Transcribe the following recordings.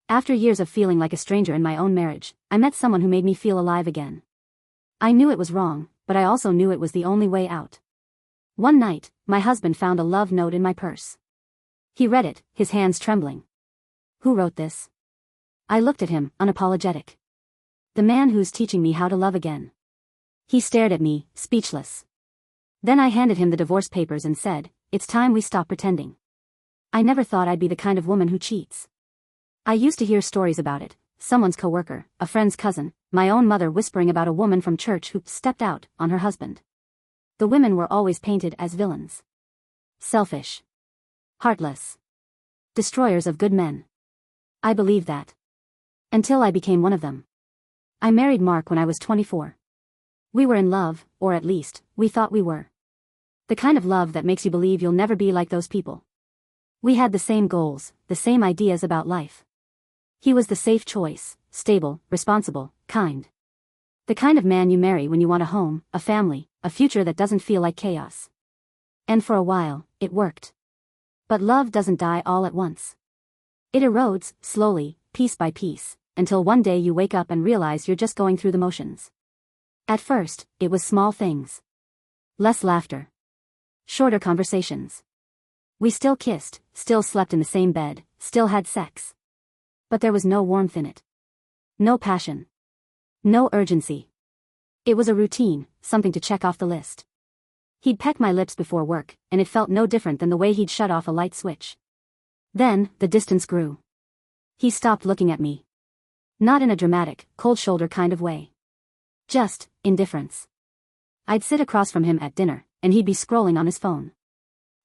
After years of feeling like a stranger in my own marriage, I met someone who made me feel alive again. I knew it was wrong, but I also knew it was the only way out. One night, my husband found a love note in my purse. He read it, his hands trembling. Who wrote this? I looked at him, unapologetic. The man who's teaching me how to love again. He stared at me, speechless. Then I handed him the divorce papers and said, "It's time we stop pretending." I never thought I'd be the kind of woman who cheats. I used to hear stories about it, someone's coworker, a friend's cousin, my own mother whispering about a woman from church who stepped out on her husband. The women were always painted as villains. Selfish. Heartless. Destroyers of good men. I believed that. Until I became one of them. I married Mark when I was 24. We were in love, or at least, we thought we were. The kind of love that makes you believe you'll never be like those people. We had the same goals, the same ideas about life. He was the safe choice, stable, responsible, kind. The kind of man you marry when you want a home, a family, a future that doesn't feel like chaos. And for a while, it worked. But love doesn't die all at once. It erodes, slowly, piece by piece, until one day you wake up and realize you're just going through the motions. At first, it was small things. Less laughter. Shorter conversations. We still kissed, still slept in the same bed, still had sex. But there was no warmth in it. No passion. No urgency. It was a routine, something to check off the list. He'd peck my lips before work, and it felt no different than the way he'd shut off a light switch. Then, the distance grew. He stopped looking at me. Not in a dramatic, cold shoulder kind of way. Just, indifference. I'd sit across from him at dinner, and he'd be scrolling on his phone.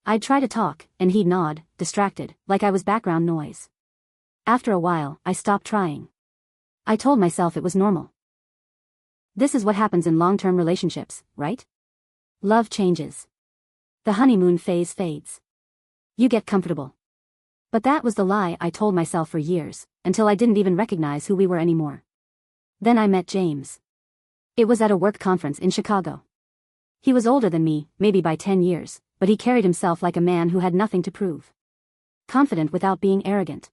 I'd try to talk, and he'd nod, distracted, like I was background noise. After a while, I stopped trying. I told myself it was normal. This is what happens in long-term relationships, right? Love changes. The honeymoon phase fades. You get comfortable. But that was the lie I told myself for years, until I didn't even recognize who we were anymore. Then I met James. It was at a work conference in Chicago. He was older than me, maybe by 10 years, but he carried himself like a man who had nothing to prove. Confident without being arrogant.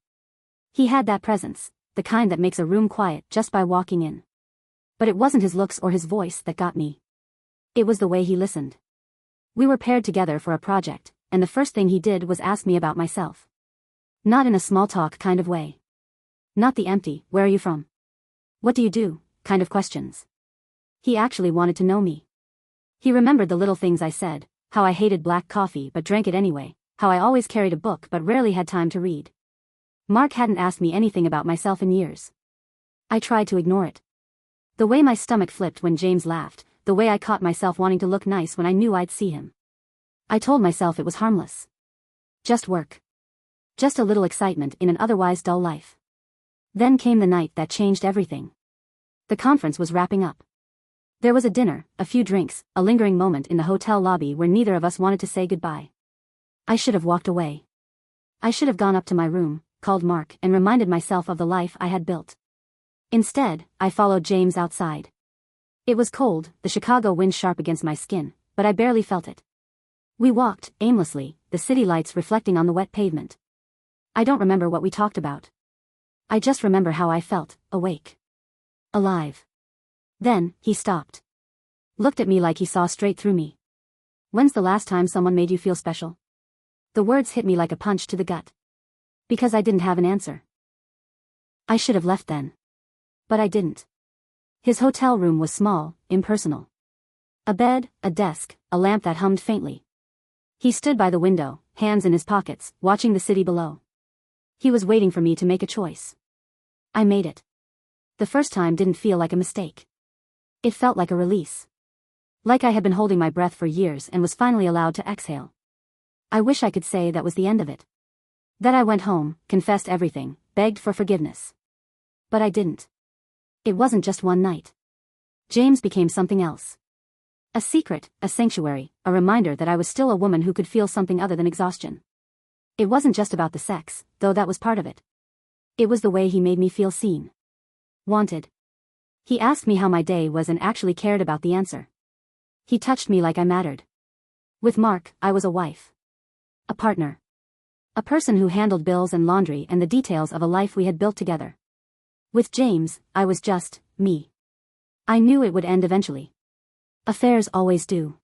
He had that presence, the kind that makes a room quiet just by walking in. But it wasn't his looks or his voice that got me. It was the way he listened. We were paired together for a project, and the first thing he did was ask me about myself. Not in a small talk kind of way. Not the empty, "Where are you from? What do you do?" kind of questions. He actually wanted to know me. He remembered the little things I said, how I hated black coffee but drank it anyway, how I always carried a book but rarely had time to read. Mark hadn't asked me anything about myself in years. I tried to ignore it. The way my stomach flipped when James laughed, the way I caught myself wanting to look nice when I knew I'd see him. I told myself it was harmless. Just work. Just a little excitement in an otherwise dull life. Then came the night that changed everything. The conference was wrapping up. There was a dinner, a few drinks, a lingering moment in the hotel lobby where neither of us wanted to say goodbye. I should have walked away. I should have gone up to my room, called Mark, and reminded myself of the life I had built. Instead, I followed James outside. It was cold, the Chicago wind sharp against my skin, but I barely felt it. We walked, aimlessly, the city lights reflecting on the wet pavement. I don't remember what we talked about. I just remember how I felt, awake. Alive. Then, he stopped. Looked at me like he saw straight through me. "When's the last time someone made you feel special?" The words hit me like a punch to the gut. Because I didn't have an answer. I should have left then. But I didn't. His hotel room was small, impersonal. A bed, a desk, a lamp that hummed faintly. He stood by the window, hands in his pockets, watching the city below. He was waiting for me to make a choice. I made it. The first time didn't feel like a mistake. It felt like a release. Like I had been holding my breath for years and was finally allowed to exhale. I wish I could say that was the end of it. That I went home, confessed everything, begged for forgiveness. But I didn't. It wasn't just one night. James became something else. A secret, a sanctuary, a reminder that I was still a woman who could feel something other than exhaustion. It wasn't just about the sex, though that was part of it. It was the way he made me feel seen. Wanted. He asked me how my day was and actually cared about the answer. He touched me like I mattered. With Mark, I was a wife. A partner. A person who handled bills and laundry and the details of a life we had built together. With James, I was just me. I knew it would end eventually. Affairs always do.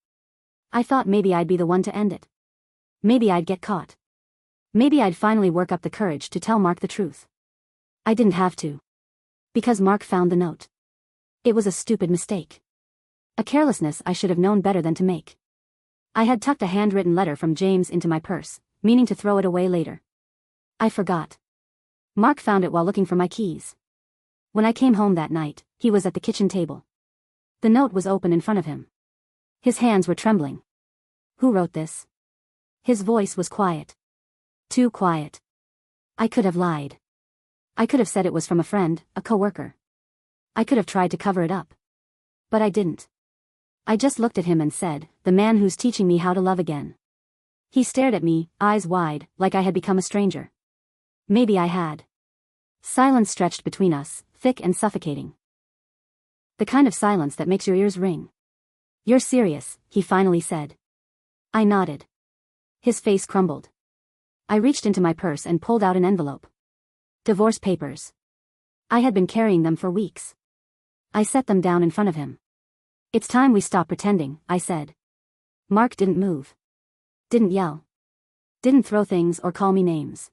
I thought maybe I'd be the one to end it. Maybe I'd get caught. Maybe I'd finally work up the courage to tell Mark the truth. I didn't have to. Because Mark found the note. It was a stupid mistake. A carelessness I should have known better than to make. I had tucked a handwritten letter from James into my purse, meaning to throw it away later. I forgot. Mark found it while looking for my keys. When I came home that night, he was at the kitchen table. The note was open in front of him. His hands were trembling. Who wrote this? His voice was quiet. Too quiet. I could have lied. I could have said it was from a friend, a coworker. I could have tried to cover it up. But I didn't. I just looked at him and said, the man who's teaching me how to love again. He stared at me, eyes wide, like I had become a stranger. Maybe I had. Silence stretched between us, thick and suffocating. The kind of silence that makes your ears ring. You're serious, he finally said. I nodded. His face crumbled. I reached into my purse and pulled out an envelope. Divorce papers. I had been carrying them for weeks. I set them down in front of him. It's time we stop pretending, I said. Mark didn't move. Didn't yell. Didn't throw things or call me names.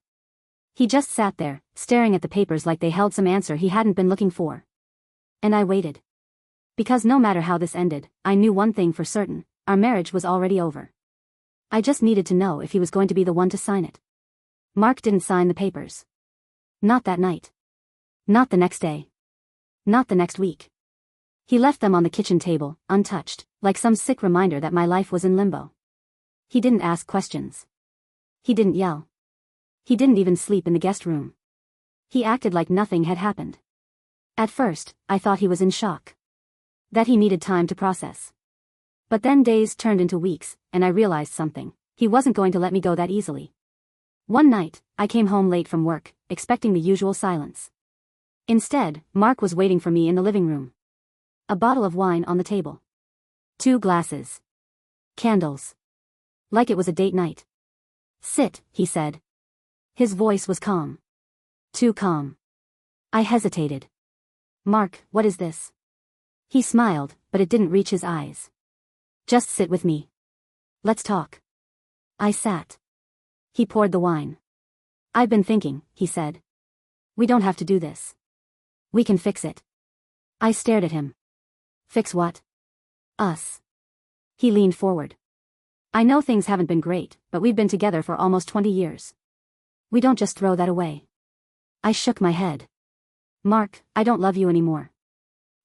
He just sat there, staring at the papers like they held some answer he hadn't been looking for. And I waited. Because no matter how this ended, I knew one thing for certain, our marriage was already over. I just needed to know if he was going to be the one to sign it. Mark didn't sign the papers. Not that night. Not the next day. Not the next week. He left them on the kitchen table, untouched, like some sick reminder that my life was in limbo. He didn't ask questions. He didn't yell. He didn't even sleep in the guest room. He acted like nothing had happened. At first, I thought he was in shock. That he needed time to process. But then days turned into weeks, and I realized something. He wasn't going to let me go that easily. One night, I came home late from work, expecting the usual silence. Instead, Mark was waiting for me in the living room. A bottle of wine on the table. 2 glasses. Candles. Like it was a date night. Sit, he said. His voice was calm. Too calm. I hesitated. Mark, what is this? He smiled, but it didn't reach his eyes. Just sit with me. Let's talk. I sat. He poured the wine. I've been thinking, he said. We don't have to do this. We can fix it. I stared at him. Fix what? Us. He leaned forward. I know things haven't been great, but we've been together for almost 20 years. We don't just throw that away. I shook my head. Mark, I don't love you anymore.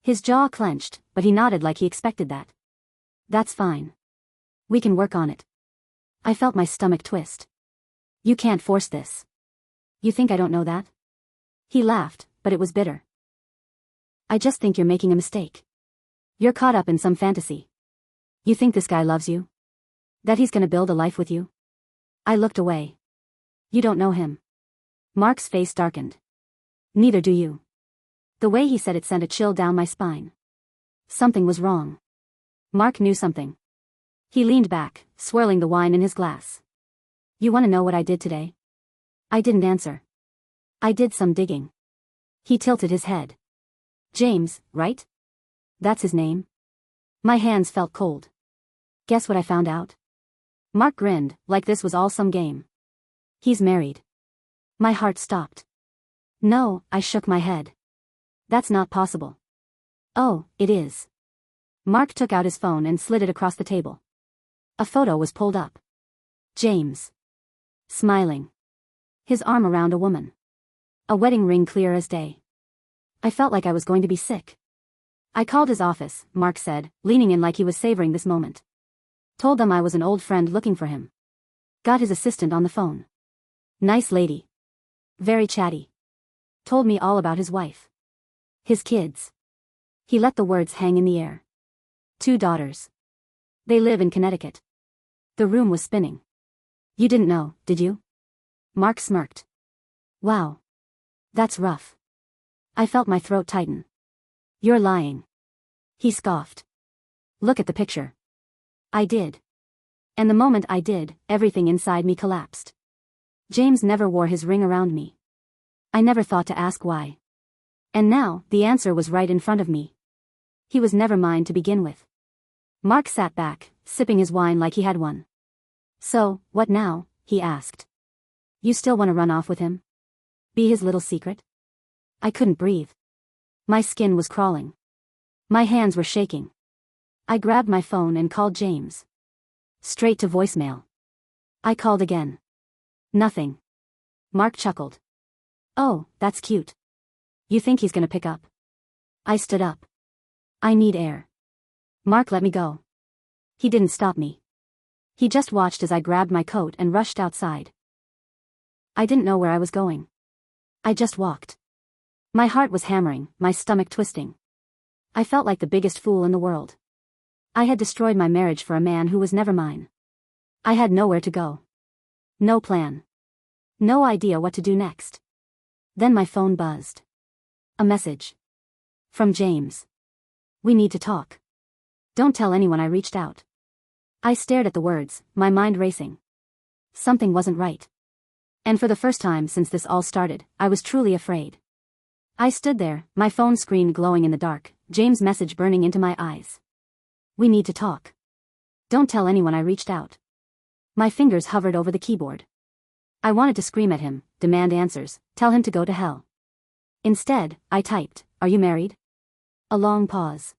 His jaw clenched, but he nodded like he expected that. That's fine. We can work on it. I felt my stomach twist. You can't force this. You think I don't know that? He laughed, but it was bitter. I just think you're making a mistake. You're caught up in some fantasy. You think this guy loves you? That he's gonna build a life with you? I looked away. You don't know him. Mark's face darkened. Neither do you. The way he said it sent a chill down my spine. Something was wrong. Mark knew something. He leaned back, swirling the wine in his glass. You want to know what I did today? I didn't answer. I did some digging. He tilted his head. James, right? That's his name? My hands felt cold. Guess what I found out? Mark grinned, like this was all some game. He's married. My heart stopped. No, I shook my head. That's not possible. Oh, it is. Mark took out his phone and slid it across the table. A photo was pulled up. James. Smiling. His arm around a woman. A wedding ring clear as day. I felt like I was going to be sick. I called his office, Mark said, leaning in like he was savoring this moment. Told them I was an old friend looking for him. Got his assistant on the phone. Nice lady. Very chatty. Told me all about his wife. His kids. He let the words hang in the air. 2 daughters. They live in Connecticut. The room was spinning. You didn't know, did you? Mark smirked. Wow. That's rough. I felt my throat tighten. You're lying. He scoffed. Look at the picture. I did. And the moment I did, everything inside me collapsed. James never wore his ring around me. I never thought to ask why. And now, the answer was right in front of me. He was never mine to begin with. Mark sat back, sipping his wine like he had one. So, what now? He asked. You still want to run off with him? Be his little secret? I couldn't breathe. My skin was crawling. My hands were shaking. I grabbed my phone and called James. Straight to voicemail. I called again. Nothing. Mark chuckled. Oh, that's cute. You think he's gonna pick up? I stood up. I need air. Mark let me go. He didn't stop me. He just watched as I grabbed my coat and rushed outside. I didn't know where I was going. I just walked. My heart was hammering, my stomach twisting. I felt like the biggest fool in the world. I had destroyed my marriage for a man who was never mine. I had nowhere to go. No plan. No idea what to do next. Then my phone buzzed. A message. From James. We need to talk. Don't tell anyone I reached out. I stared at the words, my mind racing. Something wasn't right. And for the first time since this all started, I was truly afraid. I stood there, my phone screen glowing in the dark, James' message burning into my eyes. We need to talk. Don't tell anyone I reached out. My fingers hovered over the keyboard. I wanted to scream at him, demand answers, tell him to go to hell. Instead, I typed, "Are you married?" A long pause.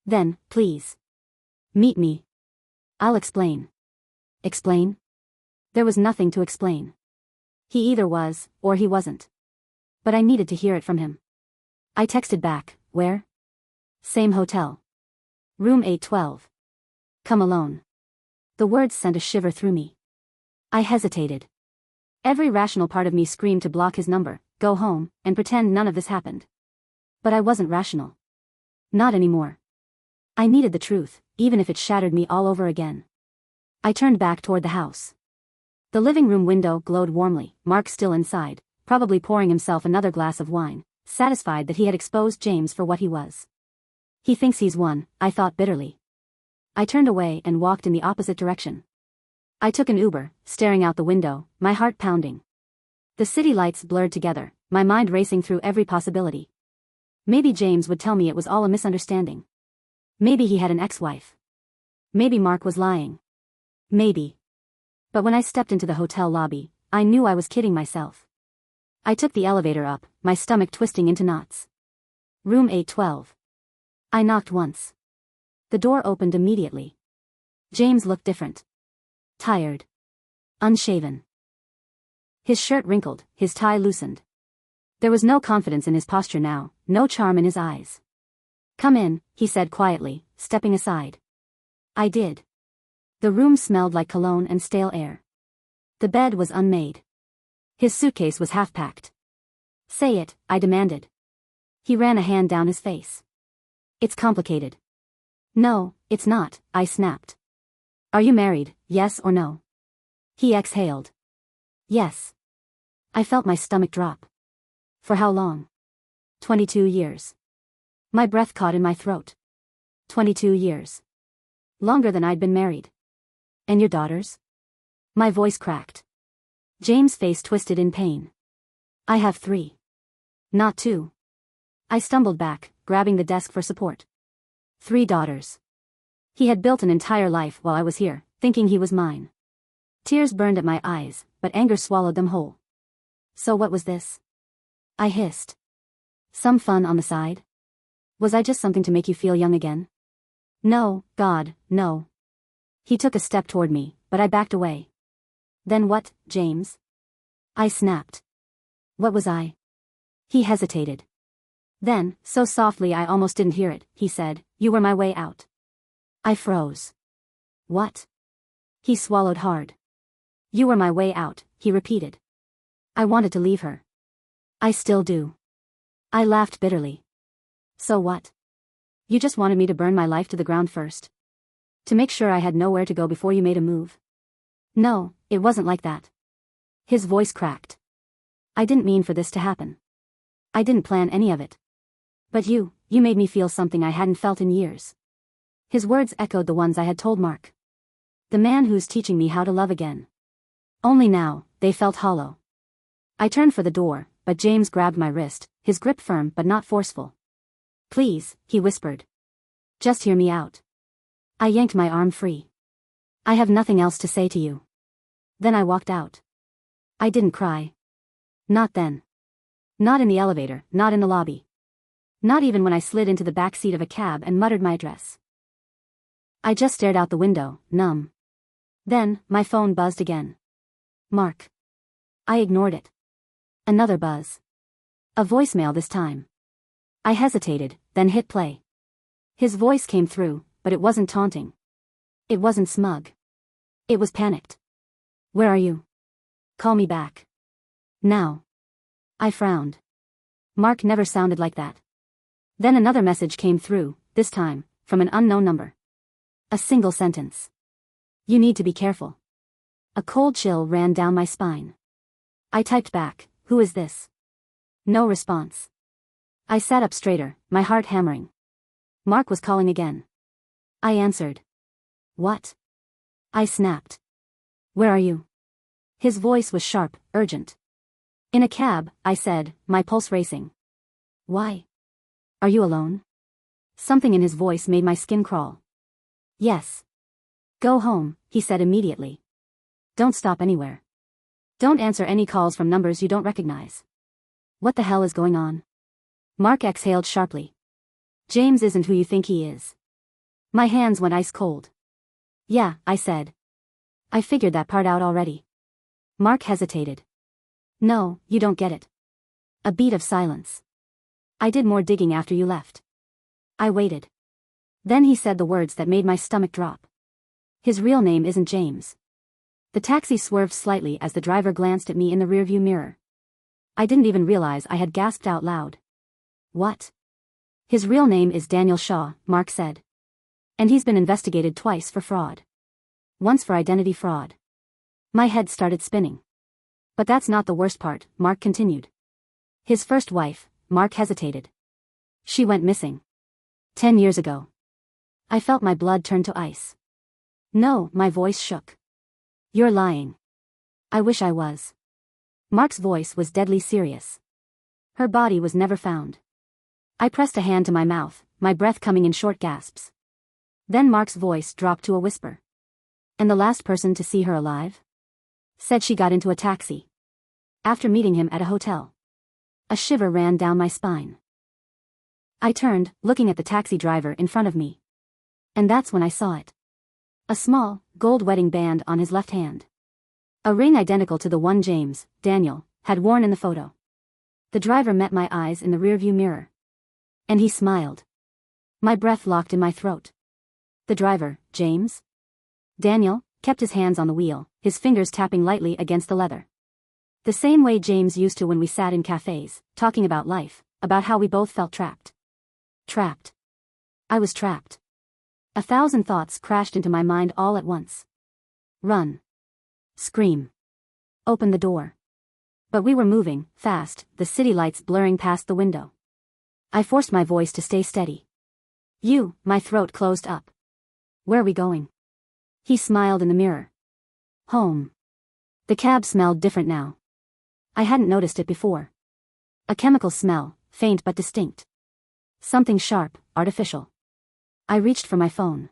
Then, "Please. Meet me. I'll explain." Explain? There was nothing to explain. He either was, or he wasn't. But I needed to hear it from him. I texted back, "Where?" "Same hotel. Room 812. Come alone." The words sent a shiver through me. I hesitated. Every rational part of me screamed to block his number, go home, and pretend none of this happened. But I wasn't rational. Not anymore. I needed the truth, even if it shattered me all over again. I turned back toward the house. The living room window glowed warmly, Mark still inside, probably pouring himself another glass of wine, satisfied that he had exposed James for what he was. He thinks he's won, I thought bitterly. I turned away and walked in the opposite direction. I took an Uber, staring out the window, my heart pounding. The city lights blurred together, my mind racing through every possibility. Maybe James would tell me it was all a misunderstanding. Maybe he had an ex-wife. Maybe Mark was lying. Maybe. But when I stepped into the hotel lobby, I knew I was kidding myself. I took the elevator up, my stomach twisting into knots. Room 812. I knocked once. The door opened immediately. James looked different. Tired. Unshaven. His shirt wrinkled, his tie loosened. There was no confidence in his posture now, no charm in his eyes. "Come in," he said quietly, stepping aside. I did. The room smelled like cologne and stale air. The bed was unmade. His suitcase was half-packed. "Say it," I demanded. He ran a hand down his face. "It's complicated." "No, it's not," I snapped. "Are you married, yes or no?" He exhaled. "Yes." I felt my stomach drop. "For how long?" 22 years. My breath caught in my throat. 22 years. Longer than I'd been married. "And your daughters?" My voice cracked. James' face twisted in pain. "I have 3. Not 2. I stumbled back, grabbing the desk for support. 3 daughters. He had built an entire life while I was here, thinking he was mine. Tears burned at my eyes, but anger swallowed them whole. "So what was this?" I hissed. "Some fun on the side? Was I just something to make you feel young again?" "No, God, no." He took a step toward me, but I backed away. "Then what, James?" I snapped. "What was I?" He hesitated. Then, so softly I almost didn't hear it, he said, "You were my way out." I froze. "What?" He swallowed hard. "You were my way out," he repeated. "I wanted to leave her. I still do." I laughed bitterly. "So what? You just wanted me to burn my life to the ground first? To make sure I had nowhere to go before you made a move?" "No, it wasn't like that." His voice cracked. "I didn't mean for this to happen. I didn't plan any of it. But you made me feel something I hadn't felt in years." His words echoed the ones I had told Mark. The man who's teaching me how to love again. Only now, they felt hollow. I turned for the door, but James grabbed my wrist, his grip firm but not forceful. "Please," he whispered. "Just hear me out." I yanked my arm free. "I have nothing else to say to you." Then I walked out. I didn't cry. Not then. Not in the elevator, not in the lobby. Not even when I slid into the back seat of a cab and muttered my address. I just stared out the window, numb. Then, my phone buzzed again. Mark. I ignored it. Another buzz. A voicemail this time. I hesitated, then hit play. His voice came through, but it wasn't taunting. It wasn't smug. It was panicked. "Where are you? Call me back. Now." I frowned. Mark never sounded like that. Then another message came through, this time, from an unknown number. A single sentence. "You need to be careful." A cold chill ran down my spine. I typed back, "Who is this?" No response. I sat up straighter, my heart hammering. Mark was calling again. I answered. "What?" I snapped. "Where are you?" His voice was sharp, urgent. "In a cab," I said, my pulse racing. "Why? Are you alone?" Something in his voice made my skin crawl. "Yes." "Go home," he said immediately. "Don't stop anywhere. Don't answer any calls from numbers you don't recognize." What the hell is going on? Mark exhaled sharply. "James isn't who you think he is." My hands went ice cold. "Yeah," I said. "I figured that part out already." Mark hesitated. "No, you don't get it." A beat of silence. "I did more digging after you left." I waited. Then he said the words that made my stomach drop. "His real name isn't James." The taxi swerved slightly as the driver glanced at me in the rearview mirror. I didn't even realize I had gasped out loud. "What?" "His real name is Daniel Shaw," Mark said. "And he's been investigated twice for fraud. Once for identity fraud." My head started spinning. "But that's not the worst part," Mark continued. "His first wife," Mark hesitated. "She went missing. 10 years ago." I felt my blood turn to ice. "No," my voice shook. "You're lying." "I wish I was." Mark's voice was deadly serious. "Her body was never found." I pressed a hand to my mouth, my breath coming in short gasps. Then Mark's voice dropped to a whisper. "And the last person to see her alive? Said she got into a taxi. After meeting him at a hotel." A shiver ran down my spine. I turned, looking at the taxi driver in front of me. And that's when I saw it. A small, gold wedding band on his left hand. A ring identical to the one James, Daniel, had worn in the photo. The driver met my eyes in the rearview mirror. And he smiled. My breath locked in my throat. The driver, James? Daniel, kept his hands on the wheel, his fingers tapping lightly against the leather. The same way James used to when we sat in cafes, talking about life, about how we both felt trapped. Trapped. I was trapped. 1,000 thoughts crashed into my mind all at once. Run. Scream. Open the door. But we were moving, fast, the city lights blurring past the window. I forced my voice to stay steady. My throat closed up. "Where are we going?" He smiled in the mirror. "Home." The cab smelled different now. I hadn't noticed it before. A chemical smell, faint but distinct. Something sharp, artificial. I reached for my phone.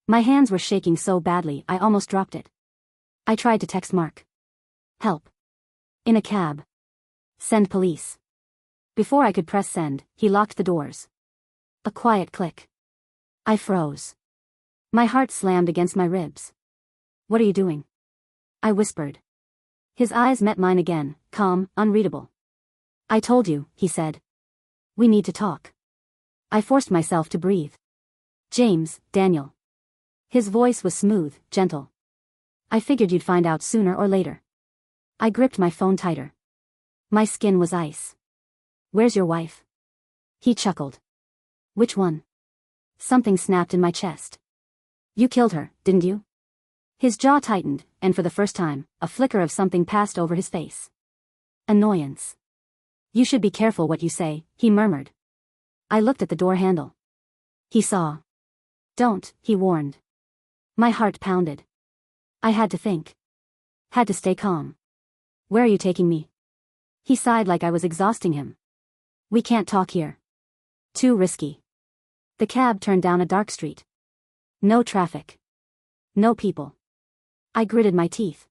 My hands were shaking so badly I almost dropped it. I tried to text Mark. "Help. In a cab. Send police." Before I could press send, he locked the doors. A quiet click. I froze. My heart slammed against my ribs. "What are you doing?" I whispered. His eyes met mine again, calm, unreadable. "I told you," he said. "We need to talk." I forced myself to breathe. "James, Daniel." His voice was smooth, gentle. "I figured you'd find out sooner or later." I gripped my phone tighter. My skin was ice. "Where's your wife?" He chuckled. "Which one?" Something snapped in my chest. "You killed her, didn't you?" His jaw tightened, and for the first time, a flicker of something passed over his face. Annoyance. "You should be careful what you say," he murmured. I looked at the door handle. He saw. "Don't," he warned. My heart pounded. I had to think. Had to stay calm. Where are you taking me? He sighed like I was exhausting him. We can't talk here. Too risky. The cab turned down a dark street. No traffic. No people. I gritted my teeth.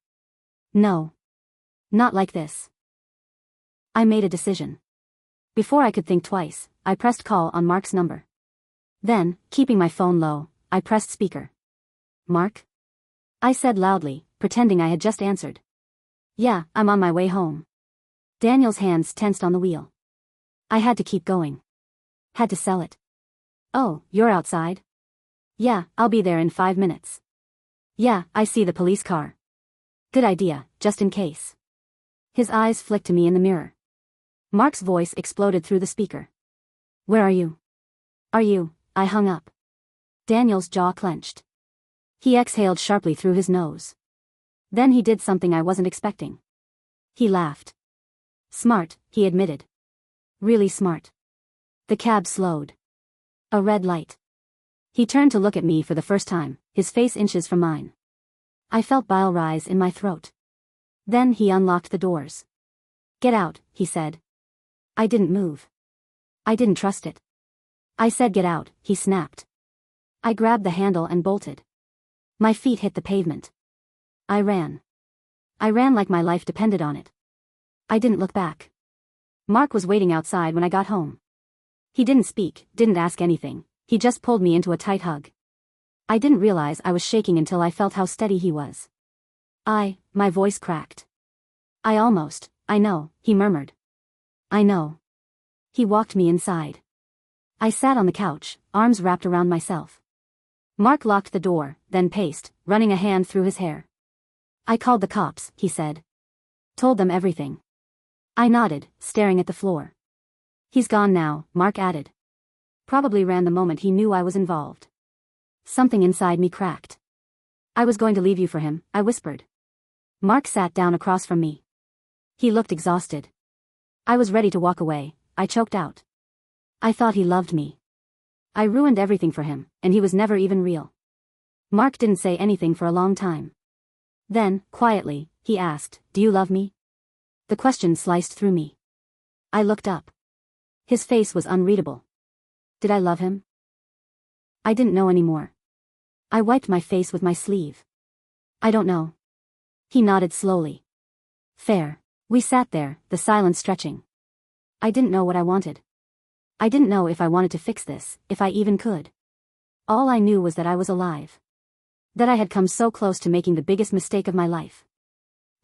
No. Not like this. I made a decision. Before I could think twice, I pressed call on Mark's number. Then, keeping my phone low, I pressed speaker. Mark? I said loudly, pretending I had just answered. Yeah, I'm on my way home. Daniel's hands tensed on the wheel. I had to keep going. Had to sell it. Oh, you're outside? Yeah, I'll be there in 5 minutes. Yeah, I see the police car. Good idea, just in case. His eyes flicked to me in the mirror. Mark's voice exploded through the speaker. Where are you? Are you? I hung up. Daniel's jaw clenched. He exhaled sharply through his nose. Then he did something I wasn't expecting. He laughed. Smart, he admitted. Really smart. The cab slowed. A red light. He turned to look at me for the first time, his face inches from mine. I felt bile rise in my throat. Then he unlocked the doors. Get out, he said. I didn't move. I didn't trust it. I said get out, he snapped. I grabbed the handle and bolted. My feet hit the pavement. I ran. I ran like my life depended on it. I didn't look back. Mark was waiting outside when I got home. He didn't speak, didn't ask anything, he just pulled me into a tight hug. I didn't realize I was shaking until I felt how steady he was. My voice cracked. I know, he murmured. I know. He walked me inside. I sat on the couch, arms wrapped around myself. Mark locked the door, then paced, running a hand through his hair. I called the cops, he said. Told them everything. I nodded, staring at the floor. He's gone now, Mark added. Probably ran the moment he knew I was involved. Something inside me cracked. I was going to leave you for him, I whispered. Mark sat down across from me. He looked exhausted. I was ready to walk away, I choked out. I thought he loved me. I ruined everything for him, and he was never even real. Mark didn't say anything for a long time. Then, quietly, he asked, Do you love me? The question sliced through me. I looked up. His face was unreadable. Did I love him? I didn't know anymore. I wiped my face with my sleeve. I don't know. He nodded slowly. Fair. We sat there, the silence stretching. I didn't know what I wanted. I didn't know if I wanted to fix this, if I even could. All I knew was that I was alive. That I had come so close to making the biggest mistake of my life.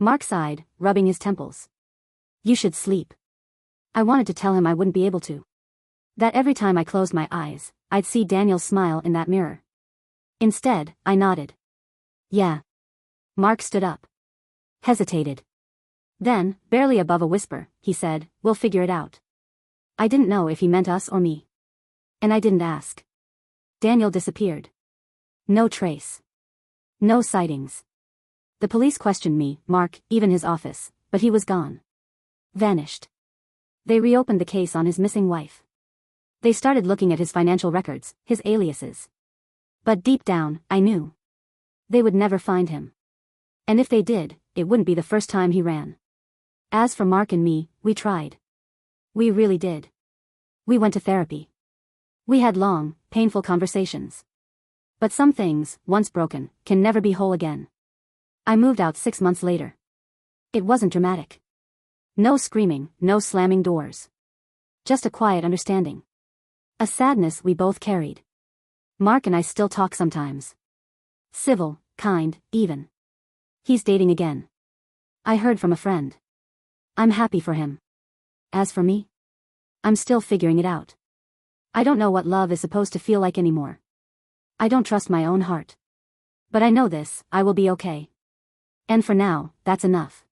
Mark sighed, rubbing his temples. You should sleep. I wanted to tell him I wouldn't be able to. That every time I closed my eyes, I'd see Daniel's smile in that mirror. Instead, I nodded. Yeah. Mark stood up. Hesitated. Then, barely above a whisper, he said, We'll figure it out. I didn't know if he meant us or me. And I didn't ask. Daniel disappeared. No trace. No sightings. The police questioned me, Mark, even his office, but he was gone. Vanished. They reopened the case on his missing wife. They started looking at his financial records, his aliases. But deep down, I knew. They would never find him. And if they did, it wouldn't be the first time he ran. As for Mark and me, we tried. We really did. We went to therapy. We had long, painful conversations. But some things, once broken, can never be whole again. I moved out 6 months later. It wasn't dramatic. No screaming, no slamming doors. Just a quiet understanding. A sadness we both carried. Mark and I still talk sometimes. Civil, kind, even. He's dating again. I heard from a friend. I'm happy for him. As for me, I'm still figuring it out. I don't know what love is supposed to feel like anymore. I don't trust my own heart. But I know this, I will be okay. And for now, that's enough.